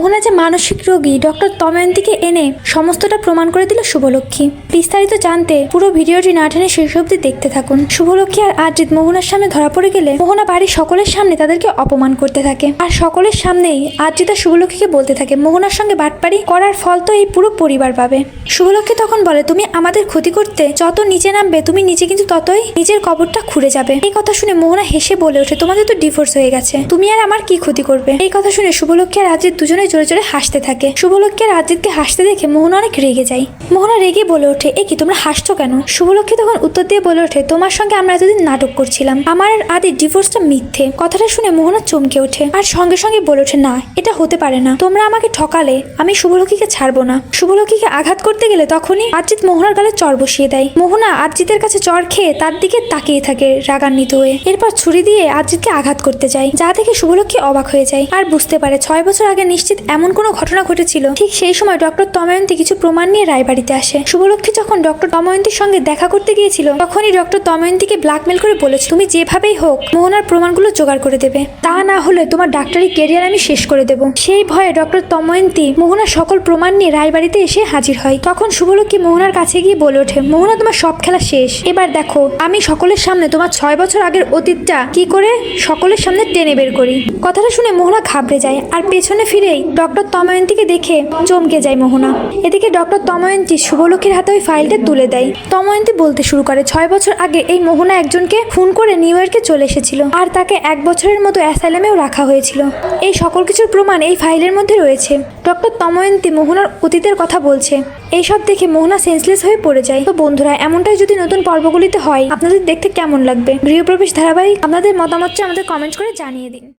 মোহনা যে মানসিক রোগী ডক্টর দময়ন্তীকে এনে সমস্তটা প্রমাণ করে দিল শুভলক্ষ্মী। বিস্তারিত জানতে পুরো ভিডিওটি না টেনে শেষ অবধি দেখতে থাকুন। শুভলক্ষ্মী আর আরজিৎ মোহনার সামনে ধরা পড়ে গেলে মোহনা বাড়ির সকলের সামনে তাদেরকে অপমান করতে থাকে, আর সকলের সামনেই আরজিৎ আর শুভলক্ষ্মীকে বলতে থাকে মোহনার সঙ্গে বাটপারি করার ফল তো এই পুরো পরিবার পাবে। শুভলক্ষ্মী তখন বলে, তুমি আমাদের ক্ষতি করতে যত নিচে নামবে তুমি নিচে কিন্তু ততই নিজের কবরটা খুঁড়ে যাবে। এই কথা শুনে মোহনা হেসে বলে ওঠে, তোমাদের তো ডিভোর্স হয়ে গেছে, তুমি আর আমার কি ক্ষতি করবে। এই কথা শুনে শুভলক্ষ্মী আর আরজিৎ দুজনে জোরে জোরে হাসতে থাকে। শুভলক্ষ্মী আর আরজিৎকে হাসতে দেখে মোহনা অনেক রেগে যায়। মোহনা রেগে বলে ওঠে, এ কি তোমরা হাসছো কেন? শুভলক্ষ্মী তখন উত্তর দিয়ে বলে ওঠে, তোমার সঙ্গে আমরা এতদিন নাটক করছিলাম, আমার আর আদির ডিভোর্সটা মিথ্যে। কথাটা শুনে মোহনা চমকে ওঠে আর সঙ্গে সঙ্গে বলে ওঠে, না এটা হতে পারে না, তোমরা আমাকে ঠকালে, আমি শুভলক্ষ্মীকে ছাড়বো না। শুভলক্ষ্মীকে আঘাত করতে গেলে তখনই আরজিৎ মোহনার গালে চর বসিয়ে দেয়। মোহনা আরজিতের কাছে চর খেয়ে তার দিকে তাকিয়ে থাকে রাগান্বিত হয়ে। এরপর ছুরি দিয়ে আরজিৎকে আঘাত করতে যায়, যা দেখে শুভলক্ষ্মী অবাক হয়ে যায় আর বুঝতে পারে 6 বছর আগে নিশ্চিত এমন কোনো ঘটনা ঘটেছিল। ঠিক সেই সময় ডক্টর দময়ন্তী কিছু প্রমাণ নিয়ে রায়বাড়িতে আসে। শুভলক্ষ্মী যখন ডক্টর দময়ন্তীর সঙ্গে দেখা করতে গিয়েছিল তখনই ডক্টর দময়ন্তীকে ব্ল্যাকমেল করে বলেছে, তুমি যেভাবেই হোক মোহনার প্রমাণগুলো জোগাড় করে দেবে, তা না হলে তোমার ডাক্তারি ক্যারিয়ার আমি শেষ করে দেব। সেই ভয়ে ডক্টর দময়ন্তী মোহনার সকল প্রমাণ নিয়ে রায়বাড়িতে এসে হাজির হয়। তখন শুভলক্ষ্মী মোহনার কাছে গিয়ে বলে ওঠে, মোহনা তোমার সব খেলা শেষ, এবার দেখো আমি সকলের সামনে তোমার 6 বছর আগের অতীতটা কি করে সকলের সামনে টেনে বের করি। কথাটা শুনে মোহনা ঘাবড়ে যায় আর পেছনে ফিরেই ডক্টর দময়ন্তীকে দেখে চমকে যায় মোহনা। এদিকে ডক্টর দময়ন্তী শুভলক্ষ্মীর হাতে ওই ফাইলটা তুলে দেয়। দময়ন্তী বলতে শুরু করে, 6 বছর আগে এই মোহনা একজনকে খুন করে নিউ ইয়র্কে চলে এসেছিল আর তাকে 1 বছরের মতো অ্যাসাইলামেও রাখা হয়েছিল। এই সকল কিছুর প্রমাণ এই ফাইলের মধ্যে রয়েছে। ডক্টর দময়ন্তী মোহনার অতীতের কথা বলছে। এইসব দেখে মোহনা সেন্সলেস হয়ে পড়ে যায়। তো বন্ধুরা, এমনটাই যদি নতুন পর্বগুলিতে হয় আপনাদের দেখতে কেমন লাগবে? গৃহপ্রবেশ ধারাবাহিক আপনাদের মতামতটা আমাদের কমেন্ট করে জানিয়ে দিন।